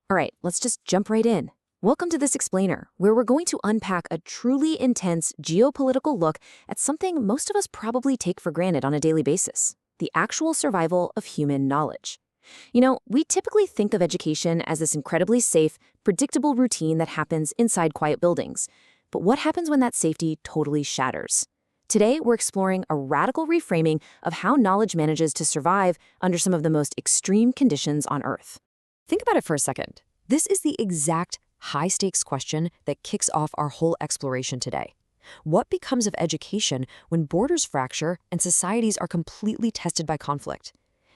All right, let's just jump right in. Welcome to this explainer, where we're going to unpack a truly intense geopolitical look at something most of us probably take for granted on a daily basis: the actual survival of human knowledge. You know, we typically think of education as this incredibly safe, predictable routine that happens inside quiet buildings. But what happens when that safety totally shatters? Today, we're exploring a radical reframing of how knowledge manages to survive under some of the most extreme conditions on Earth. Think about it for a second. This is the exact high-stakes question that kicks off our whole exploration today. What becomes of education when borders fracture and societies are completely tested by conflict?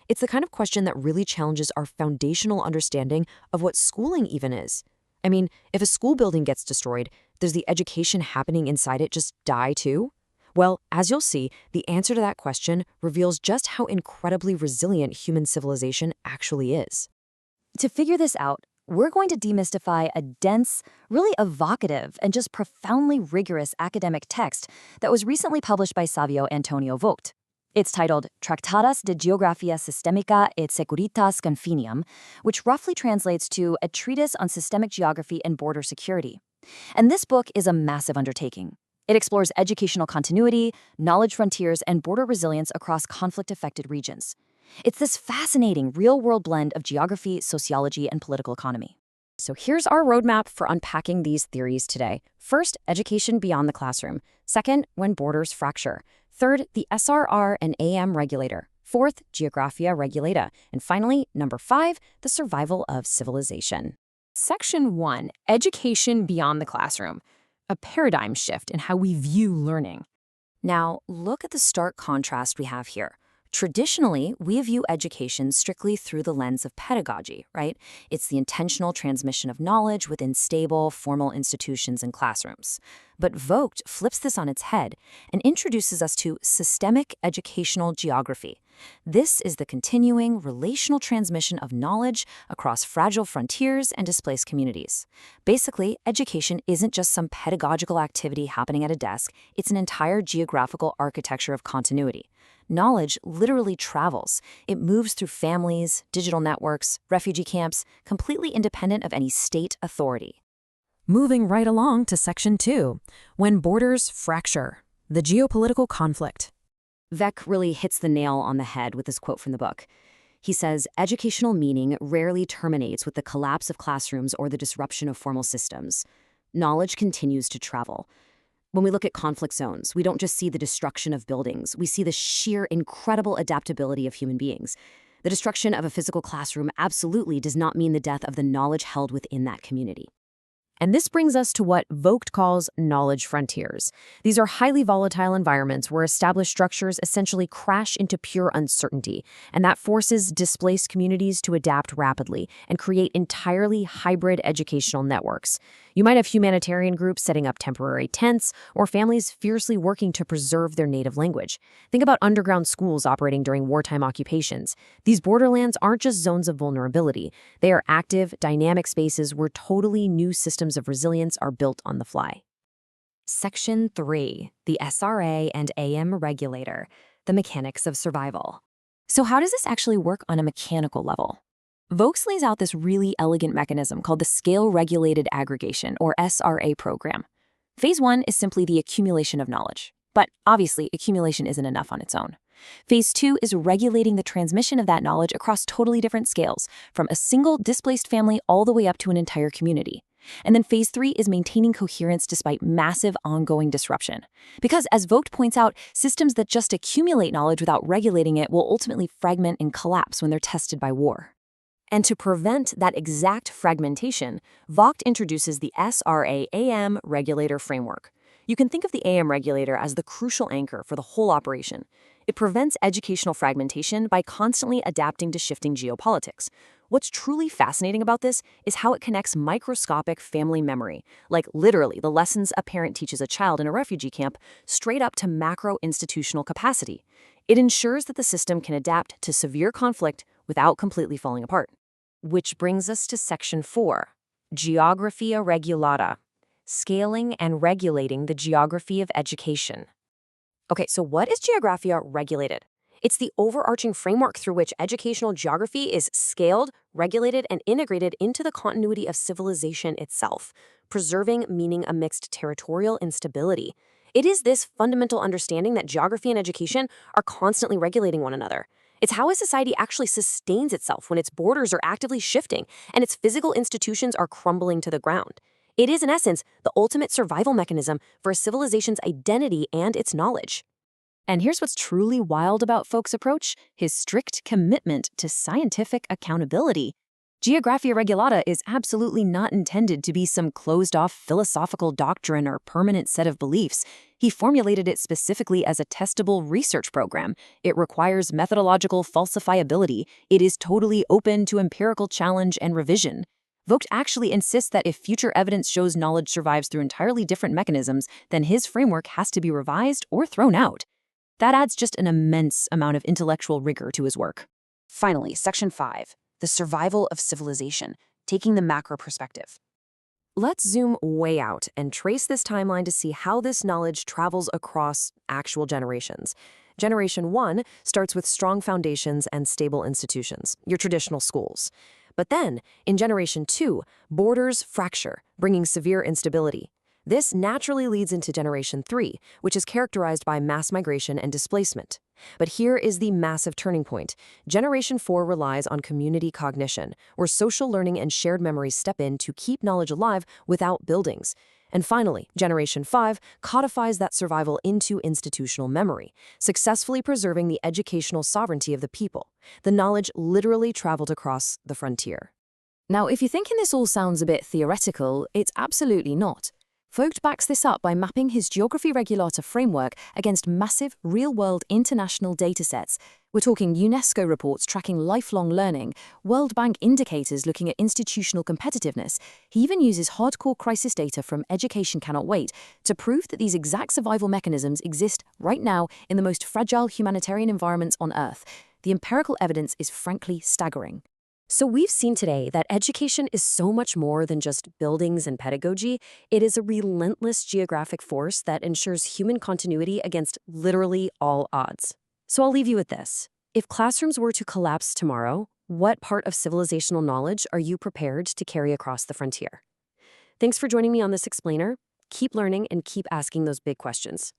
It's the kind of question that really challenges our foundational understanding of what schooling even is. I mean, if a school building gets destroyed, does the education happening inside it just die too? Well, as you'll see, the answer to that question reveals just how incredibly resilient human civilization actually is. To figure this out, we're going to demystify a dense, really evocative, and just profoundly rigorous academic text that was recently published by Savio Antonio Vogt. It's titled TRACTATUS de GEOGRAPHIA SYSTEMICA et SECURITATE CONFINIUM, which roughly translates to a treatise on systemic geography and border security. And this book is a massive undertaking. It explores educational continuity, knowledge frontiers, and border resilience across conflict-affected regions. It's this fascinating real-world blend of geography, sociology, and political economy. So here's our roadmap for unpacking these theories today. First, education beyond the classroom. Second, when borders fracture. Third, the SRR and AM regulator. Fourth, Geographia regulata. And finally, number 5, the survival of civilization. Section 1, Education beyond the classroom. A paradigm shift in how we view learning. Now, look at the stark contrast we have here. Traditionally, we view education strictly through the lens of pedagogy, right? It's the intentional transmission of knowledge within stable, formal institutions and classrooms. But Vogt flips this on its head and introduces us to systemic educational geography. This is the continuing relational transmission of knowledge across fragile frontiers and displaced communities. Basically, education isn't just some pedagogical activity happening at a desk, it's an entire geographical architecture of continuity. Knowledge literally travels. It moves through families, digital networks, refugee camps, completely independent of any state authority. Moving right along to Section 2, When Borders Fracture, the Geopolitical Conflict. Vogt really hits the nail on the head with this quote from the book. He says, educational meaning rarely terminates with the collapse of classrooms or the disruption of formal systems. Knowledge continues to travel. When we look at conflict zones, we don't just see the destruction of buildings, we see the sheer incredible adaptability of human beings. The destruction of a physical classroom absolutely does not mean the death of the knowledge held within that community. And this brings us to what Vogt calls knowledge frontiers. These are highly volatile environments where established structures essentially crash into pure uncertainty, and that forces displaced communities to adapt rapidly and create entirely hybrid educational networks. You might have humanitarian groups setting up temporary tents, or families fiercely working to preserve their native language. Think about underground schools operating during wartime occupations. These borderlands aren't just zones of vulnerability. They are active, dynamic spaces where totally new systems of resilience are built on the fly. Section 3, the SRA and AM regulator, the mechanics of survival. So how does this actually work on a mechanical level? Vogt lays out this really elegant mechanism called the Scale-Regulated Aggregation, or SRA program. Phase 1 is simply the accumulation of knowledge. But obviously, accumulation isn't enough on its own. Phase 2 is regulating the transmission of that knowledge across totally different scales, from a single displaced family all the way up to an entire community. And then Phase 3 is maintaining coherence despite massive ongoing disruption. Because, as Vogt points out, systems that just accumulate knowledge without regulating it will ultimately fragment and collapse when they're tested by war. And to prevent that exact fragmentation, Vogt introduces the SRA-AM regulator framework. You can think of the AM regulator as the crucial anchor for the whole operation. It prevents educational fragmentation by constantly adapting to shifting geopolitics. What's truly fascinating about this is how it connects microscopic family memory, like literally the lessons a parent teaches a child in a refugee camp, straight up to macro-institutional capacity. It ensures that the system can adapt to severe conflict without completely falling apart. Which brings us to Section 4, Geographia regulata, scaling and regulating the geography of education. Okay, so what is Geographia regulated? It's the overarching framework through which educational geography is scaled, regulated, and integrated into the continuity of civilization itself, preserving meaning amidst territorial instability. It is this fundamental understanding that geography and education are constantly regulating one another. It's how a society actually sustains itself when its borders are actively shifting and its physical institutions are crumbling to the ground. It is, in essence, the ultimate survival mechanism for a civilization's identity and its knowledge. And here's what's truly wild about Vogt's approach, his strict commitment to scientific accountability. Geographia Regulata is absolutely not intended to be some closed-off philosophical doctrine or permanent set of beliefs. He formulated it specifically as a testable research program. It requires methodological falsifiability. It is totally open to empirical challenge and revision. Vogt actually insists that if future evidence shows knowledge survives through entirely different mechanisms, then his framework has to be revised or thrown out. That adds just an immense amount of intellectual rigor to his work. Finally, Section 5, the survival of civilization, taking the macro perspective. Let's zoom way out and trace this timeline to see how this knowledge travels across actual generations. Generation 1 starts with strong foundations and stable institutions, your traditional schools. But then, in Generation 2, borders fracture, bringing severe instability. This naturally leads into Generation 3, which is characterized by mass migration and displacement. But here is the massive turning point. Generation 4 relies on community cognition, where social learning and shared memories step in to keep knowledge alive without buildings. And finally, Generation 5 codifies that survival into institutional memory, successfully preserving the educational sovereignty of the people. The knowledge literally traveled across the frontier. Now, if you're thinking this all sounds a bit theoretical, it's absolutely not. Vogt backs this up by mapping his Geography Regulata framework against massive, real-world international datasets. We're talking UNESCO reports tracking lifelong learning, World Bank indicators looking at institutional competitiveness. He even uses hardcore crisis data from Education Cannot Wait to prove that these exact survival mechanisms exist right now in the most fragile humanitarian environments on Earth. The empirical evidence is frankly staggering. So we've seen today that education is so much more than just buildings and pedagogy. It is a relentless geographic force that ensures human continuity against literally all odds. So I'll leave you with this. If classrooms were to collapse tomorrow, what part of civilizational knowledge are you prepared to carry across the frontier? Thanks for joining me on this explainer. Keep learning and keep asking those big questions.